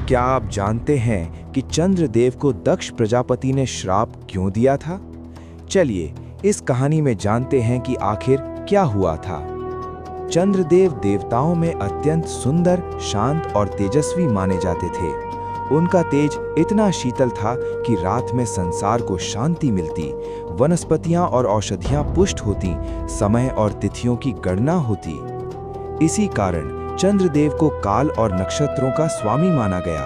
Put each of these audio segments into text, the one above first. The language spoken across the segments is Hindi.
क्या आप जानते हैं कि चंद्रदेव को दक्ष प्रजापति ने श्राप क्यों दिया था? चलिए इस कहानी में जानते हैं कि आखिर क्या हुआ था। चंद्रदेव देवताओं में अत्यंत सुंदर, शांत और तेजस्वी माने जाते थे। उनका तेज इतना शीतल था कि रात में संसार को शांति मिलती, वनस्पतियां और औषधियां पुष्ट होती, समय और तिथियों की गणना होती। इसी कारण चंद्रदेव को काल और नक्षत्रों का स्वामी माना गया।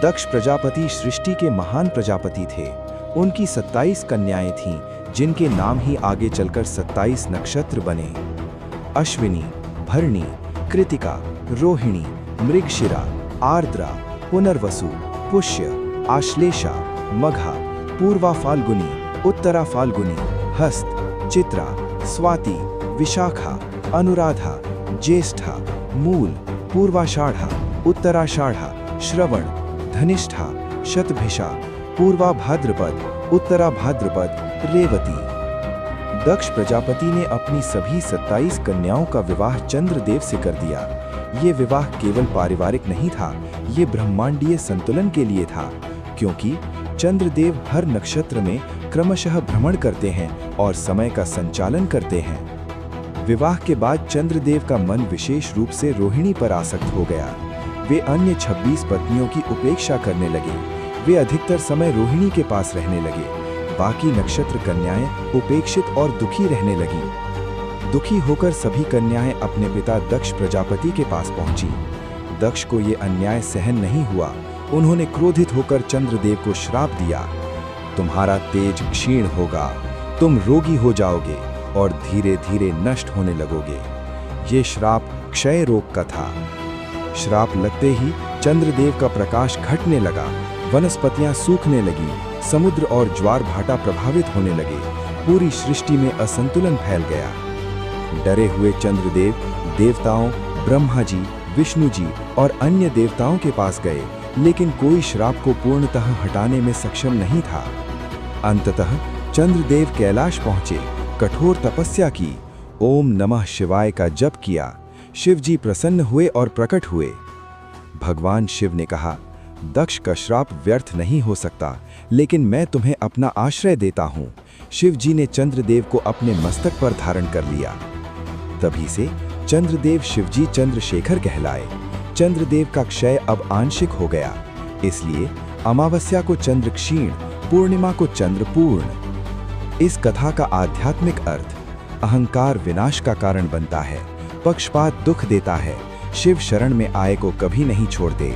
दक्ष प्रजापति सृष्टि के महान प्रजापति थे। उनकी 27 कन्याएं थीं, जिनके नाम ही आगे चलकर 27 नक्षत्र बने। अश्विनी, भरणी, कृतिका, रोहिणी, मृगशिरा, आर्द्रा, पुनर्वसु, पुष्य, आश्लेषा, मघा, पूर्वा फाल्गुनी, उत्तरा फाल्गुनी, हस्त, चित्रा, स्वाति, विशाखा, अनुराधा, ज्येष्ठा, मूल, पूर्वाषाढ़ा, उत्तराषाढ़ा, श्रवण, धनिष्ठा, शतभिषा, पूर्वा भाद्रपद, उत्तरा भाद्रपद, रेवती। दक्ष प्रजापति ने अपनी सभी 27 कन्याओं का विवाह चंद्रदेव से कर दिया। ये विवाह केवल पारिवारिक नहीं था, ये ब्रह्मांडीय संतुलन के लिए था, क्योंकि चंद्रदेव हर नक्षत्र में क्रमशः भ्रमण करते हैं और समय का संचालन करते हैं। विवाह के बाद चंद्रदेव का मन विशेष रूप से रोहिणी पर आसक्त हो गया। वे अन्य 26 पत्नियों की उपेक्षा करने लगे। वे अधिकतर समय रोहिणी के पास रहने लगे। बाकी नक्षत्र कन्याएं उपेक्षित और दुखी रहने लगीं। दुखी होकर सभी कन्याएं अपने पिता दक्ष प्रजापति के पास पहुंची। दक्ष को ये अन्याय सहन नहीं हुआ। उन्होंने क्रोधित होकर चंद्रदेव को श्राप दिया, तुम्हारा तेज क्षीण होगा, तुम रोगी हो जाओगे और धीरे धीरे नष्ट होने लगोगे। ये श्राप क्षय रोग का था। श्राप लगते ही चंद्रदेव का प्रकाश घटने लगा, वनस्पतियां सूखने लगीं, समुद्र और ज्वार भाटा प्रभावित होने लगे, पूरी सृष्टि में असंतुलन फैल गया। डरे हुए चंद्रदेव देवताओं, ब्रह्मा जी, विष्णु जी और अन्य देवताओं के पास गए, लेकिन कोई श्राप को पूर्णतः हटाने में सक्षम नहीं था। अंततः चंद्रदेव कैलाश पहुंचे, कठोर तपस्या की, ओम नमः शिवाय का जप किया। शिव जी प्रसन्न हुए और प्रकट हुए। भगवान शिव ने कहा, दक्ष का श्राप व्यर्थ नहीं हो सकता, लेकिन मैं तुम्हें अपना आश्रय देता हूं। शिव जी ने चंद्रदेव को अपने मस्तक पर धारण कर लिया। तभी से चंद्रदेव शिवजी चंद्रशेखर कहलाए। चंद्रदेव का क्षय अब आंशिक हो गया, इसलिए अमावस्या को चंद्र क्षीण, पूर्णिमा को चंद्र पूर्ण। इस कथा का आध्यात्मिक अर्थ, अहंकार विनाश का कारण बनता है, पक्षपात दुख देता है, शिव शरण में आए को कभी नहीं छोड़ते।